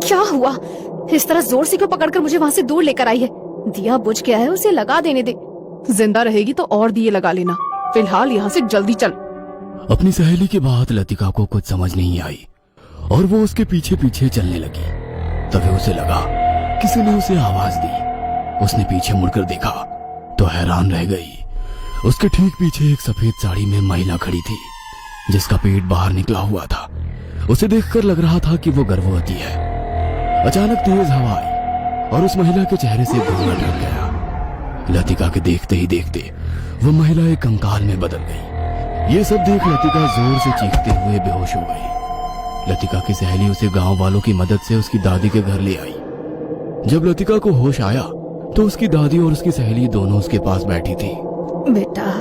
क्या हुआ? इस तरह जोर से क्यों पकड़कर मुझे वहाँ से दूर लेकर आई है? दिया बुझ गया है, उसे लगा देने दे। जिंदा रहेगी तो और दिए लगा लेना। फिलहाल यहाँ से जल्दी चल। अपनी सहेली की बात लतिका को कुछ समझ नहीं आई और वो उसके पीछे पीछे चलने लगी। तभी उसे लगा किसी ने उसे आवाज दी। उसने पीछे मुड़कर देखा तो हैरान रह गई। उसके ठीक पीछे एक सफेद साड़ी में महिला खड़ी थी जिसका पेट बाहर निकला हुआ था। उसे देखकर लग रहा था कि वो गर्भवती है। अचानक तेज हवा आई और उस महिला के चेहरे से घूंघट हट गया। लतिका के देखते ही देखते वो महिला एक कंकाल में बदल गई। ये सब देख लतिका जोर से चीखते हुए बेहोश हो गई। लतिका की सहेली उसे गांव वालों की मदद से उसकी दादी के घर ले आई। जब लतिका को होश आया तो उसकी दादी और उसकी सहेली दोनों उसके पास बैठी थी। बेटा,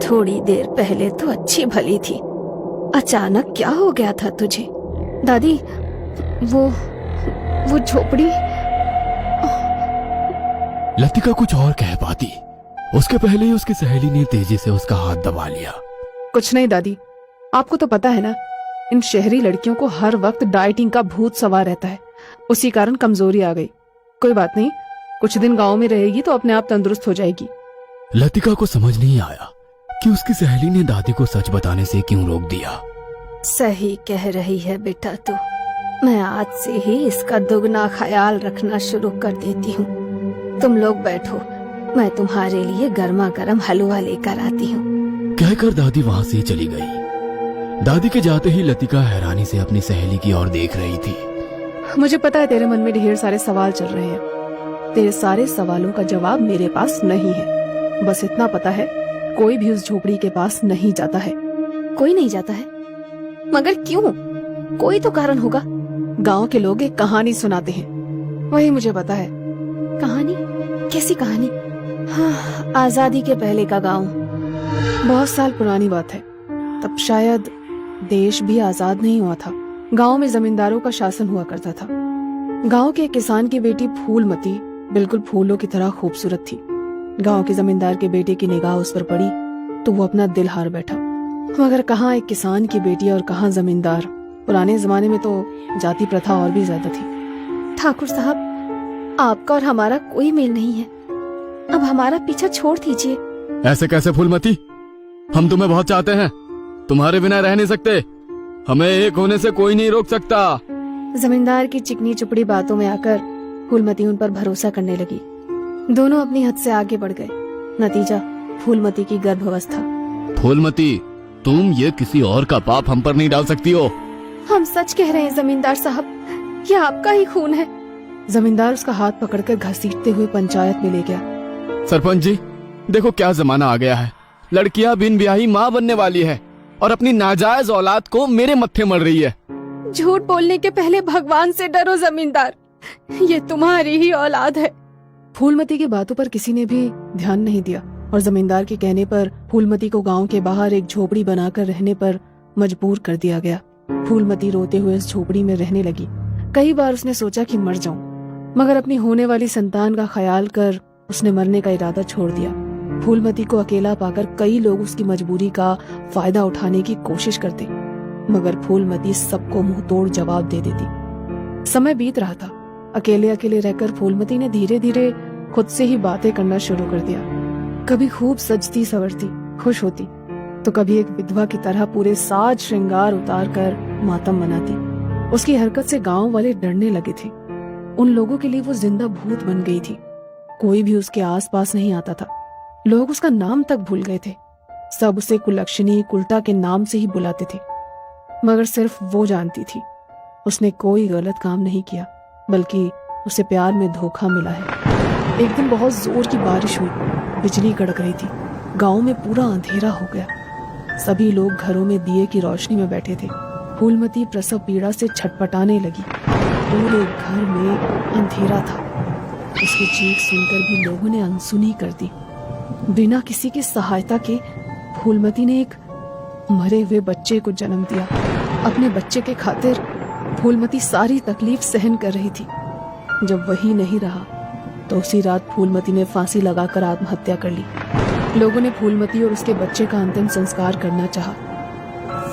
थोड़ी देर पहले तो अच्छी भली थी, अचानक क्या हो गया था तुझे? दादी, वो झोपड़ी। लतिका कुछ और कह पाती उसके पहले ही उसकी सहेली ने तेजी से उसका हाथ दबा लिया। कुछ नहीं दादी, आपको तो पता है ना, इन शहरी लड़कियों को हर वक्त डाइटिंग का भूत सवार रहता है, उसी कारण कमजोरी आ गई। कोई बात नहीं, कुछ दिन गांव में रहेगी तो अपने आप तंदुरुस्त हो जाएगी। लतिका को समझ नहीं आया कि उसकी सहेली ने दादी को सच बताने से क्यों रोक दिया। सही कह रही है बेटा तू। मैं आज से ही इसका दुगना ख्याल रखना शुरू कर देती हूँ। तुम लोग बैठो, मैं तुम्हारे लिए गर्मा गर्म हलवा लेकर आती हूँ। कहकर दादी वहाँ से चली गई। दादी के जाते ही लतिका हैरानी से अपनी सहेली की ओर देख रही थी। मुझे पता है तेरे मन में ढेर सारे सवाल चल रहे हैं। तेरे सारे सवालों का जवाब मेरे पास नहीं है। बस इतना पता है, कोई भी उस झोपड़ी के पास नहीं जाता है। कोई नहीं जाता है? मगर क्यों? कोई तो कारण होगा। गांव के लोग एक कहानी सुनाते हैं, वही मुझे पता है। कहानी? कैसी कहानी? हाँ, आजादी के पहले का गांव। बहुत साल पुरानी बात है। तब शायद देश भी आजाद नहीं हुआ था। गांव में जमींदारों का शासन हुआ करता था। गांव के एक किसान की बेटी फूलमती बिल्कुल फूलों की तरह खूबसूरत थी। गांव के जमींदार के बेटे की निगाह उस पर पड़ी तो वो अपना दिल हार बैठा। मगर कहाँ एक किसान की बेटी और कहाँ जमींदार। पुराने जमाने में तो जाति प्रथा और भी ज्यादा थी। ठाकुर साहब, आपका और हमारा कोई मेल नहीं है। अब हमारा पीछा छोड़ दीजिए। ऐसे कैसे फूलमती? हम तुम्हें बहुत चाहते हैं, तुम्हारे बिना रह नहीं सकते। हमें एक होने से कोई नहीं रोक सकता। जमींदार की चिकनी चुपड़ी बातों में आकर फूलमती उन पर भरोसा करने लगी। दोनों अपनी हद से आगे बढ़ गए। नतीजा फूलमती की गर्भावस्था। फूलमती, तुम ये किसी और का पाप हम पर नहीं डाल सकती हो। हम सच कह रहे हैं जमींदार साहब, ये आपका ही खून है। जमींदार उसका हाथ पकड़कर घसीटते हुए पंचायत में ले गया। सरपंच जी, देखो क्या जमाना आ गया है। लड़कियां बिन ब्याही माँ बनने वाली है और अपनी नाजायज औलाद को मेरे मत्थे मर रही है। झूठ बोलने के पहले भगवान से डरो जमींदार, ये तुम्हारी ही औलाद है। फूलमती की बातों पर किसी ने भी ध्यान नहीं दिया और जमींदार के कहने पर फूलमती को गांव के बाहर एक झोपड़ी बनाकर रहने पर मजबूर कर दिया गया। फूलमती रोते हुए उस झोपड़ी में रहने लगी। कई बार उसने सोचा कि मर जाऊं, मगर अपनी होने वाली संतान का ख्याल कर उसने मरने का इरादा छोड़ दिया। फूलमती को अकेला पाकर कई लोग उसकी मजबूरी का फायदा उठाने की कोशिश करते, मगर फूलमती सबको मुंह तोड़ जवाब दे देती। समय बीत रहा था। अकेले अकेले रहकर फूलमती ने धीरे धीरे खुद से ही बातें करना शुरू कर दिया। कभी खूब सजती सवरती खुश होती तो कभी एक विधवा की तरह पूरे साज श्रृंगार उतार कर मातम मनाती। उसकी हरकत से गांव वाले डरने लगे थे। उन लोगों के लिए वो जिंदा भूत बन गई थी। कोई भी उसके आसपास नहीं आता था। लोग उसका नाम तक भूल गए थे। सब उसे कुलक्षणी कुल्टा के नाम से ही बुलाते थे, मगर सिर्फ वो जानती थी उसने कोई गलत काम नहीं किया, बल्कि उसे प्यार में धोखा मिला है। एक दिन बहुत जोर की बारिश हुई, बिजली कड़क रही थी। गांव में पूरा अंधेरा हो गया। सभी लोग घरों में दिए की रोशनी में बैठे थे। फूलमती प्रसव पीड़ा से छटपटाने लगी। पूरे घर में अंधेरा था। उसकी चीख सुनकर भी लोगों ने अनसुनी कर दी। बिना किसी की सहायता के फूलमती ने एक मरे हुए बच्चे को जन्म दिया। अपने बच्चे के खातिर फूलमती सारी तकलीफ सहन कर रही थी। जब वही नहीं रहा तो उसी रात फूलमती ने फांसी लगाकर आत्महत्या कर ली। लोगों ने फूलमती और उसके बच्चे का अंतिम संस्कार करना चाहा,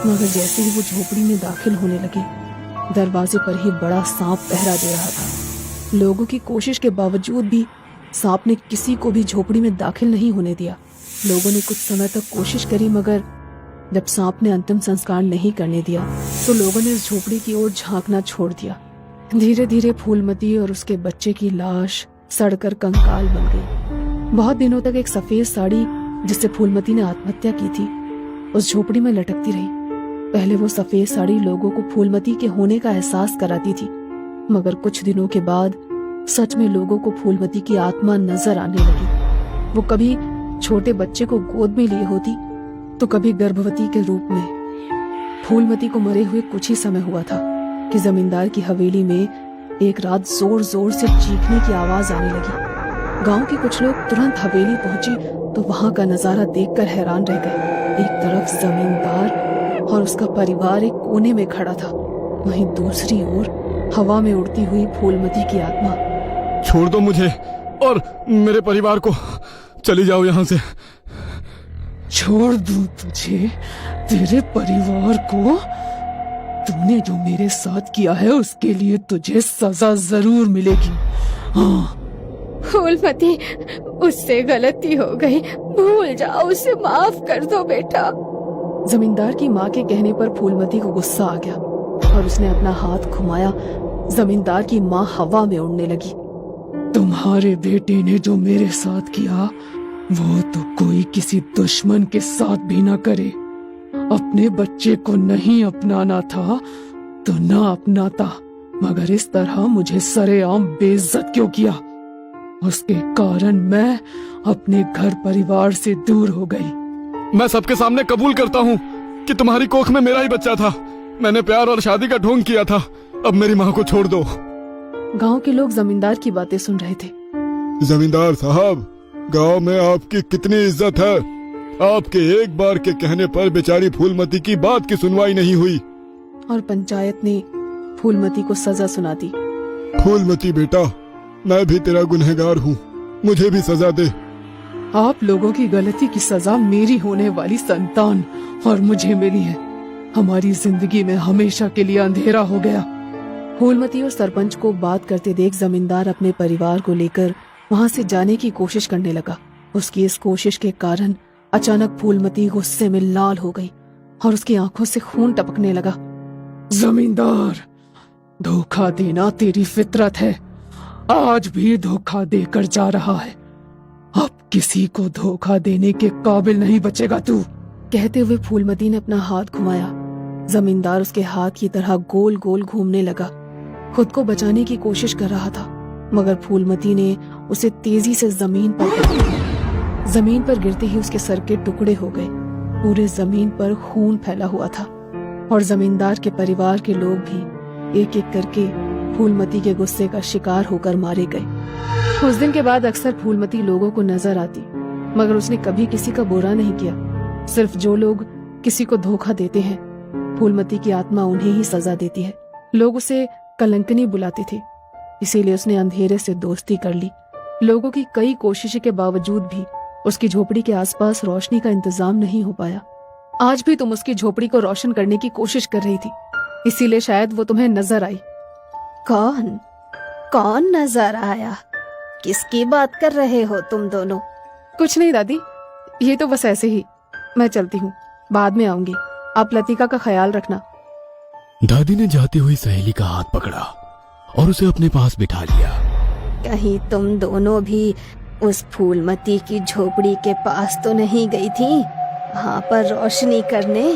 मगर जैसे ही वो झोपड़ी में दाखिल होने लगे, दरवाजे पर ही बड़ा सांप पहरा दे रहा था। लोगों की कोशिश के बावजूद भी सांप ने किसी को भी झोपड़ी में दाखिल नहीं होने दिया। लोगों ने कुछ समय तक कोशिश करी, मगर जब सांप ने अंतिम संस्कार नहीं करने दिया तो लोगों ने इस झोपड़ी की ओर झांकना छोड़ दिया। धीरे धीरे फूलमती और उसके बच्चे की लाश सड़कर कंकाल बन गई। बहुत दिनों तक एक सफेद साड़ी जिससे फूलमती ने आत्महत्या की थी उस झोपड़ी में लटकती रही। पहले वो सफेद साड़ी लोगों को फूलमती के होने का एहसास कराती थी, मगर कुछ दिनों के बाद सच में लोगों को फूलमती की आत्मा नजर आने लगी। वो कभी छोटे बच्चे को गोद में लिए होती तो कभी गर्भवती के रूप में। फूलमती को मरे हुए कुछ ही समय हुआ था कि जमींदार की हवेली में एक रात जोर जोर से चीखने की आवाज आने लगी। गांव के कुछ लोग तुरंत हवेली पहुंचे तो वहां का नजारा देखकर हैरान रह गए। एक तरफ जमींदार और उसका परिवार एक कोने में खड़ा था, वहीं दूसरी ओर हवा में उड़ती हुई फूलमती की आत्मा। छोड़ दो मुझे और मेरे परिवार को, चली जाओ यहाँ से। छोड़ दूं तुझे, तेरे परिवार को? तूने जो मेरे साथ किया है उसके लिए तुझे सजा जरूर मिलेगी। हाँ। फूलमती, उससे गलती हो गई, भूल जाओ, उसे माफ कर दो बेटा। जमींदार की माँ के कहने पर फूलमती को गुस्सा आ गया और उसने अपना हाथ घुमाया। जमींदार की माँ हवा में उड़ने लगी। तुम्हारे बेटे ने जो मेरे साथ किया वो तो कोई किसी दुश्मन के साथ भी ना करे। अपने बच्चे को नहीं अपनाना था तो ना अपनाता, मगर इस तरह मुझे सरेआम बेइज्जत क्यों किया? उसके कारण मैं अपने घर परिवार से दूर हो गई। मैं सबके सामने कबूल करता हूँ कि तुम्हारी कोख में मेरा ही बच्चा था। मैंने प्यार और शादी का ढोंग किया था। अब मेरी माँ को छोड़ दो। गांव के लोग जमींदार की बातें सुन रहे थे। जमींदार साहब, गांव में आपकी कितनी इज्जत है। आपके एक बार के कहने पर बेचारी फूलमती की बात की सुनवाई नहीं हुई और पंचायत ने फूलमती को सजा सुना दी। फूलमती बेटा, मैं भी तेरा गुनहगार हूँ, मुझे भी सजा दे। आप लोगों की गलती की सजा मेरी होने वाली संतान और मुझे मिली है। हमारी जिंदगी में हमेशा के लिए अंधेरा हो गया। फूलमती और सरपंच को बात करते देख जमींदार अपने परिवार को लेकर वहां से जाने की कोशिश करने लगा। उसकी इस कोशिश के कारण अचानक फूलमती गुस्से में लाल हो गई और उसकी आंखों से खून टपकने लगा। जमींदार, धोखा देना तेरी फितरत है। आज भी धोखा देकर जा रहा है। अब किसी को धोखा देने के काबिल नहीं बचेगा तू। कहते हुए फूलमती ने अपना हाथ घुमाया। जमींदार उसके हाथ की तरह गोल गोल घूमने लगा। खुद को बचाने की कोशिश कर रहा था, मगर फूलमती ने उसे तेजी से जमीन पर गिरा दिया। जमीन पर गिरते ही उसके सर के टुकड़े हो गए। पूरे जमीन पर खून फैला हुआ था और जमींदार के परिवार के लोग भी एक एक करके फूलमती के गुस्से का शिकार होकर मारे गए। उस दिन के बाद अक्सर फूलमती लोगों को नजर आती, मगर उसने कभी किसी का बुरा नहीं किया। सिर्फ जो लोग किसी को धोखा देते हैं, फूलमती की आत्मा उन्हें ही सजा देती है। लोग उसे कलंकनी बुलाते थे, इसीलिए उसने अंधेरे से दोस्ती कर ली। लोगों की कई कोशिशों के बावजूद भी उसकी झोपड़ी के आसपास रोशनी का इंतजाम नहीं हो पाया। आज भी तुम उसकी झोपड़ी को रोशन करने की कोशिश कर रही थी, इसीलिए शायद वो तुम्हें नजर आई। कौन कौन नजर आया? किसकी बात कर रहे हो तुम दोनों? कुछ नहीं दादी, ये तो बस ऐसे ही। मैं चलती हूँ, बाद में आऊंगी। आप लतिका का ख्याल रखना। दादी ने जाती हुई सहेली का हाथ पकड़ा और उसे अपने पास बिठा लिया। कहीं तुम दोनों भी उस फूलमती की झोपड़ी के पास तो नहीं गई थी, वहाँ पर रोशनी करने?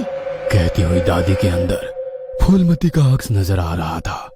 कहती हुई दादी के अंदर फूलमती का अक्स नजर आ रहा था।